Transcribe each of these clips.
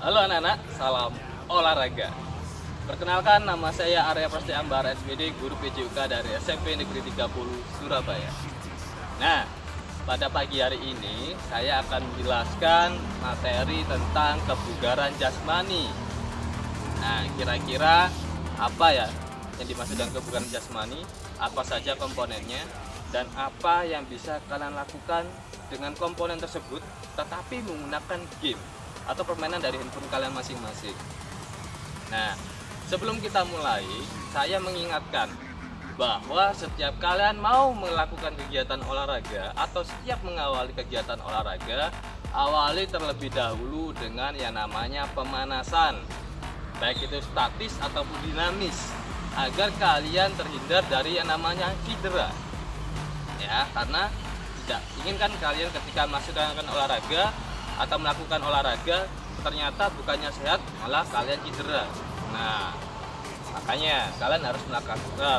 Halo anak-anak, salam olahraga. Perkenalkan, nama saya Arya Prasti Ambar, SPD, Guru PJUK dari SMP Negeri 30 Surabaya. Nah, pada pagi hari ini saya akan menjelaskan materi tentang kebugaran jasmani. Nah, kira-kira apa ya yang dimaksud dengan kebugaran jasmani? Apa saja komponennya? Dan apa yang bisa kalian lakukan dengan komponen tersebut tetapi menggunakan game atau permainan dari handphone kalian masing-masing. Nah, sebelum kita mulai, saya mengingatkan bahwa setiap kalian mau melakukan kegiatan olahraga atau setiap mengawali kegiatan olahraga, awali terlebih dahulu dengan yang namanya pemanasan, baik itu statis ataupun dinamis, agar kalian terhindar dari yang namanya cedera. Ya, karena tidak inginkan kalian ketika melaksanakan olahraga atau melakukan olahraga ternyata bukannya sehat malah kalian cedera. Nah, makanya kalian harus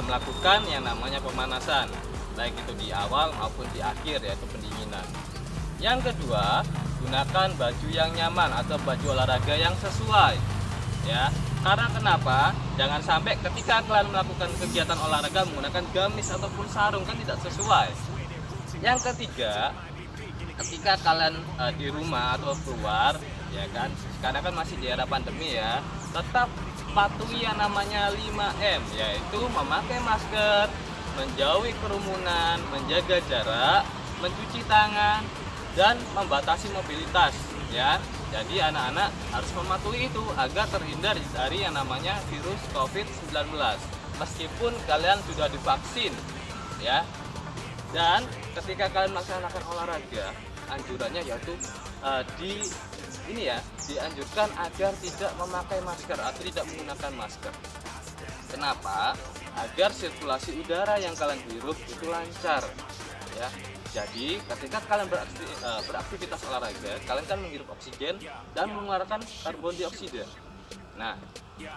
melakukan yang namanya pemanasan, baik itu di awal maupun di akhir, yaitu pendinginan. Yang kedua, gunakan baju yang nyaman atau baju olahraga yang sesuai, ya. Karena kenapa? Jangan sampai ketika kalian melakukan kegiatan olahraga menggunakan gamis ataupun sarung, kan tidak sesuai. Yang ketiga, ketika kalian di rumah atau keluar, ya kan, karena kan masih di era pandemi ya, tetap patuhi yang namanya 5M, yaitu memakai masker, menjauhi kerumunan, menjaga jarak, mencuci tangan, dan membatasi mobilitas, ya. Jadi anak-anak harus mematuhi itu agar terhindar dari yang namanya virus COVID-19 meskipun kalian sudah divaksin, ya. Dan ketika kalian melaksanakan olahraga, anjurannya yaitu dianjurkan agar tidak memakai masker atau tidak menggunakan masker. Kenapa? Agar sirkulasi udara yang kalian hirup itu lancar, ya. Jadi ketika kalian beraktivitas olahraga, kalian kan menghirup oksigen dan mengeluarkan karbon dioksida. Nah,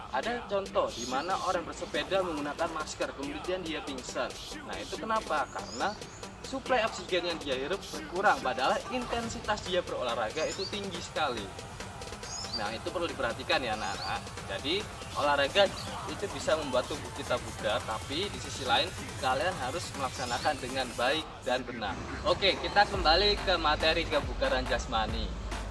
ada contoh di mana orang bersepeda menggunakan masker kemudian dia pingsan. Nah, itu kenapa? Karena suplai oksigen yang dia hirup berkurang, padahal intensitas dia berolahraga itu tinggi sekali. Nah, itu perlu diperhatikan ya anak-anak. Jadi olahraga itu bisa membuat tubuh kita bugar, tapi di sisi lain kalian harus melaksanakan dengan baik dan benar. Oke, kita kembali ke materi kebugaran jasmani.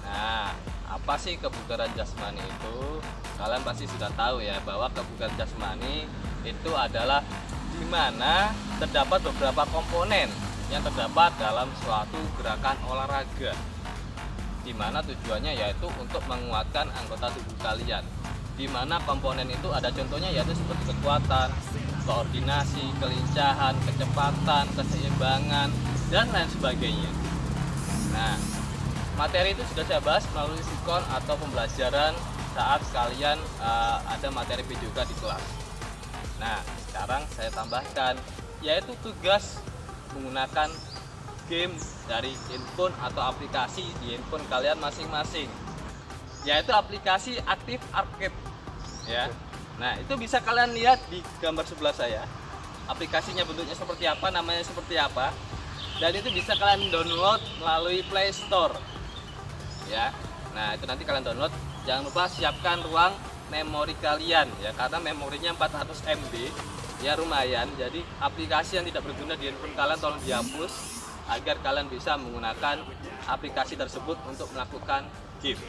Nah, apa sih kebugaran jasmani itu? Kalian pasti sudah tahu ya bahwa kebugaran jasmani itu adalah di mana terdapat beberapa komponen yang terdapat dalam suatu gerakan olahraga, di mana tujuannya yaitu untuk menguatkan anggota tubuh kalian. Di mana komponen itu ada contohnya yaitu seperti kekuatan, koordinasi, kelincahan, kecepatan, keseimbangan, dan lain sebagainya. Nah, materi itu sudah saya bahas melalui sikon atau pembelajaran saat kalian ada materi PJUK di kelas. Nah, sekarang saya tambahkan yaitu tugas menggunakan game dari handphone atau aplikasi di handphone kalian masing-masing, yaitu aplikasi Aktif Arcade, ya. Nah, itu bisa kalian lihat di gambar sebelah saya. Aplikasinya bentuknya seperti apa, namanya seperti apa, dan itu bisa kalian download melalui Play Store, ya. Nah, itu nanti kalian download. Jangan lupa siapkan ruang memori kalian, ya, karena memorinya 400 MB, ya lumayan. Jadi aplikasi yang tidak berguna di handphone kalian tolong dihapus agar kalian bisa menggunakan aplikasi tersebut untuk melakukan game.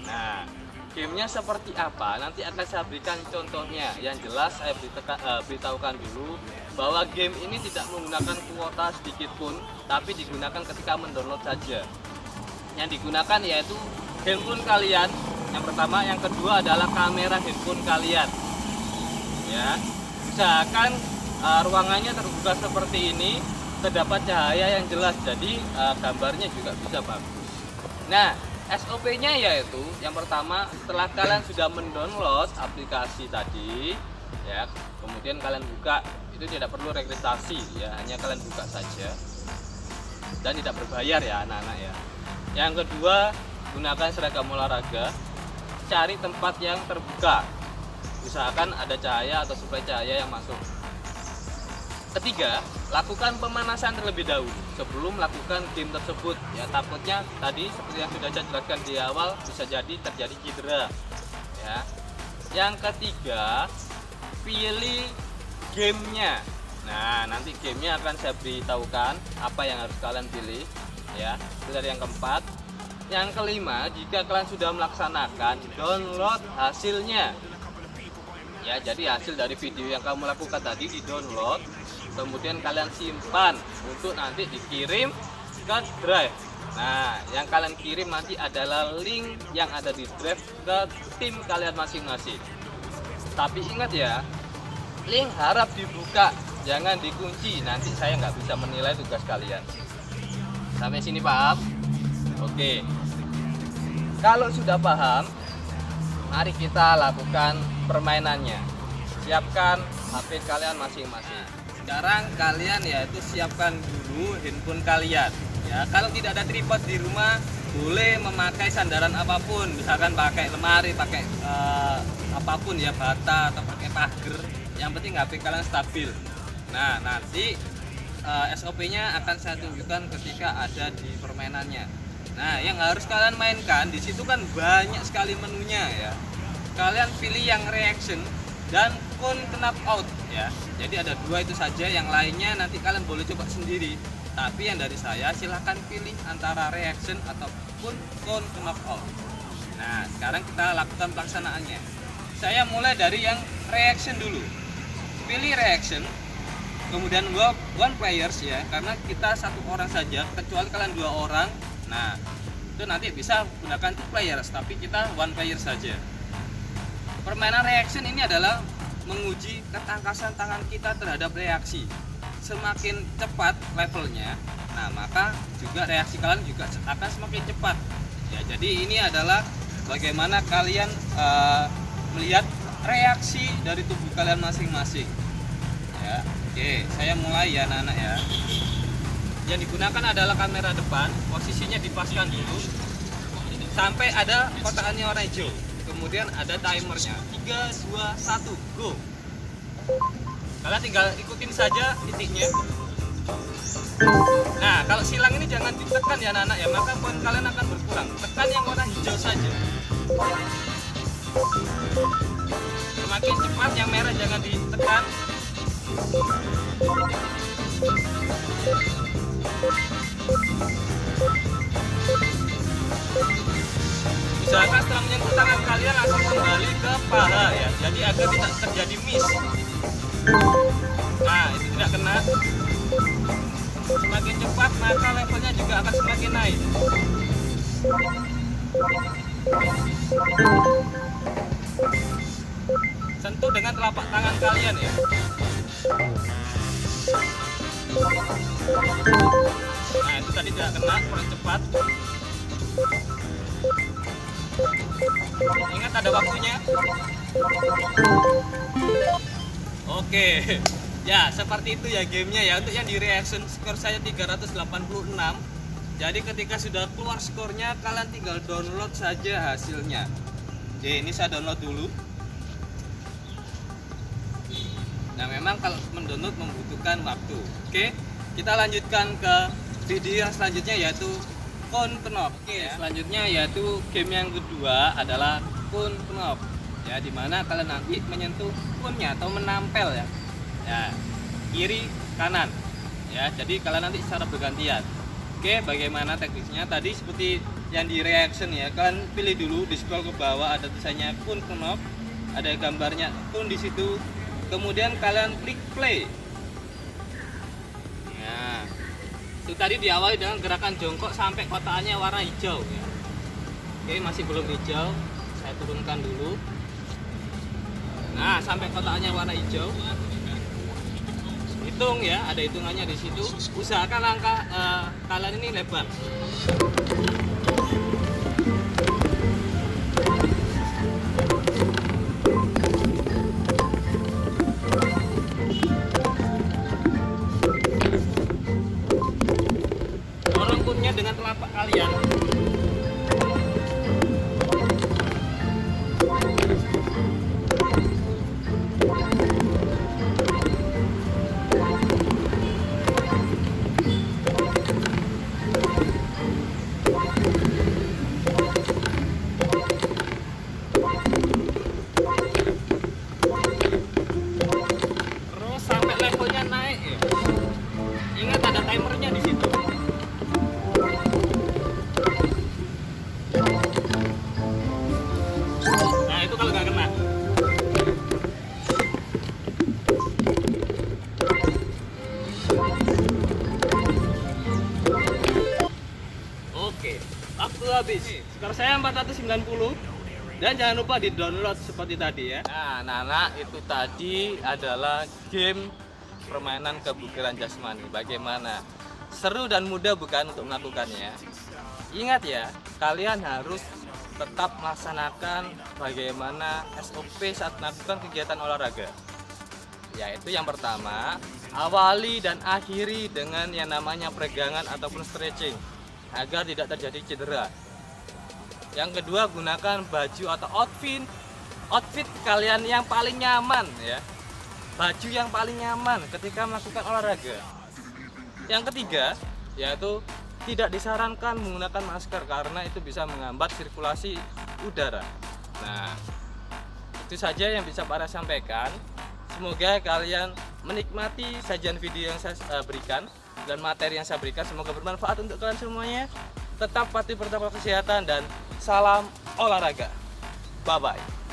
Nah, gamenya seperti apa? Nanti akan saya berikan contohnya. Yang jelas saya beritahukan dulu bahwa game ini tidak menggunakan kuota sedikit pun, tapi digunakan ketika mendownload saja. Yang digunakan yaitu handphone kalian, yang pertama. Yang kedua adalah kamera handphone kalian, ya. Usahakan ruangannya terbuka seperti ini, terdapat cahaya yang jelas, jadi gambarnya juga bisa bagus. Nah, SOP-nya yaitu yang pertama, setelah kalian sudah mendownload aplikasi tadi, ya, kemudian kalian buka, itu tidak perlu registrasi, ya, hanya kalian buka saja dan tidak berbayar ya anak-anak ya. Yang kedua, gunakan seragam olahraga, cari tempat yang terbuka, usahakan ada cahaya atau suplai cahaya yang masuk. ketiga, lakukan pemanasan terlebih dahulu sebelum melakukan game tersebut. Ya, takutnya tadi seperti yang sudah saya jelaskan di awal bisa jadi terjadi cedera. Ya. Yang ketiga, pilih gamenya. Nah, nanti gamenya akan saya beritahukan apa yang harus kalian pilih. Ya, itu dari yang keempat. Yang kelima, jika kalian sudah melaksanakan, download hasilnya. Ya, jadi hasil dari video yang kamu lakukan tadi di download, kemudian kalian simpan untuk nanti dikirim ke drive. Nah, yang kalian kirim nanti adalah link yang ada di drive ke tim kalian masing-masing. Tapi ingat ya, link harap dibuka, jangan dikunci, nanti saya nggak bisa menilai tugas kalian. Sampai sini paham? Oke. Kalau sudah paham, mari kita lakukan permainannya. Siapkan HP kalian masing-masing. Sekarang kalian yaitu siapkan dulu handphone kalian. Ya, kalau tidak ada tripod di rumah, boleh memakai sandaran apapun, misalkan pakai lemari, pakai apapun ya, bata atau pakai pagar. Yang penting HP kalian stabil. Nah, nanti SOP-nya akan saya tunjukkan ketika ada di permainannya. Nah, yang harus kalian mainkan di situ kan banyak sekali menunya ya. Kalian pilih yang reaction dan count knockout ya. Jadi ada dua itu saja, yang lainnya nanti kalian boleh coba sendiri. Tapi yang dari saya silahkan pilih antara reaction ataupun count knockout. Nah, sekarang kita lakukan pelaksanaannya. Saya mulai dari yang reaction dulu. Pilih reaction, kemudian one players ya, karena kita satu orang saja, kecuali kalian dua orang. Nah, itu nanti bisa gunakan two players, tapi kita one player saja. Permainan reaction ini adalah menguji ketangkasan tangan kita terhadap reaksi. Semakin cepat levelnya, nah maka juga reaksi kalian juga akan semakin cepat. Ya, jadi ini adalah bagaimana kalian melihat reaksi dari tubuh kalian masing-masing. Ya, oke, saya mulai ya anak-anak ya. Yang digunakan adalah kamera depan, posisinya dipaskan dulu sampai ada kotakannya warna hijau. Kemudian ada timernya, 3, 2, 1, go. Kalian tinggal ikutin saja titiknya. Nah, kalau silang ini jangan ditekan ya anak-anak ya, maka poin kalian akan berkurang. Tekan yang warna hijau saja. Semakin cepat yang merah jangan ditekan. Usahakan setelah menyentuh tangan kalian langsung kembali ke paha ya, jadi agar tidak terjadi miss. Nah, itu tidak kena. Semakin cepat maka levelnya juga akan semakin naik. Sentuh dengan telapak tangan kalian ya. Nah, itu tadi tidak kena, kurang cepat. Ingat ada waktunya. Oke. Ya, seperti itu ya gamenya ya. Untuk yang di reaction skor saya 386. Jadi ketika sudah keluar skornya, kalian tinggal download saja hasilnya. Oke, ini saya download dulu. Nah, memang kalau mendownload membutuhkan waktu. Oke, kita lanjutkan ke video yang selanjutnya yaitu Count Knock. Oke, selanjutnya yaitu game yang kedua adalah Count Knock. Ya, dimana kalian nanti menyentuh countnya atau menempel ya. Ya, kiri kanan. Ya, jadi kalian nanti secara bergantian. Oke, bagaimana teknisnya? Tadi seperti yang di reaction ya, kalian pilih dulu, di scroll ke bawah ada tulisannya Count Knock, ada gambarnya count di situ. Kemudian kalian klik play. Nah, itu tadi diawali dengan gerakan jongkok sampai kotakannya warna hijau ya. Oke, masih belum hijau, saya turunkan dulu. Nah, sampai kotakannya warna hijau. Hitung ya, ada hitungannya di situ. Usahakan langkah kalian ini lebar. Dorong kunnya dengan telapak kalian. habis. Skor saya 490. Dan jangan lupa di-download seperti tadi ya. Nah, anak-anak, itu tadi adalah game permainan kebugaran jasmani. Bagaimana? Seru dan mudah bukan untuk melakukannya? Ingat ya, kalian harus tetap melaksanakan bagaimana SOP saat melakukan kegiatan olahraga. Yaitu yang pertama, awali dan akhiri dengan yang namanya peregangan ataupun stretching agar tidak terjadi cedera. Yang kedua, gunakan baju atau outfit kalian yang paling nyaman ya. Baju yang paling nyaman ketika melakukan olahraga. Yang ketiga, yaitu tidak disarankan menggunakan masker karena itu bisa menghambat sirkulasi udara. Nah, itu saja yang bisa para sampaikan. Semoga kalian menikmati sajian video yang saya berikan dan materi yang saya berikan. Semoga bermanfaat untuk kalian semuanya. Tetap patuhi protokol kesehatan dan salam olahraga. Bye-bye.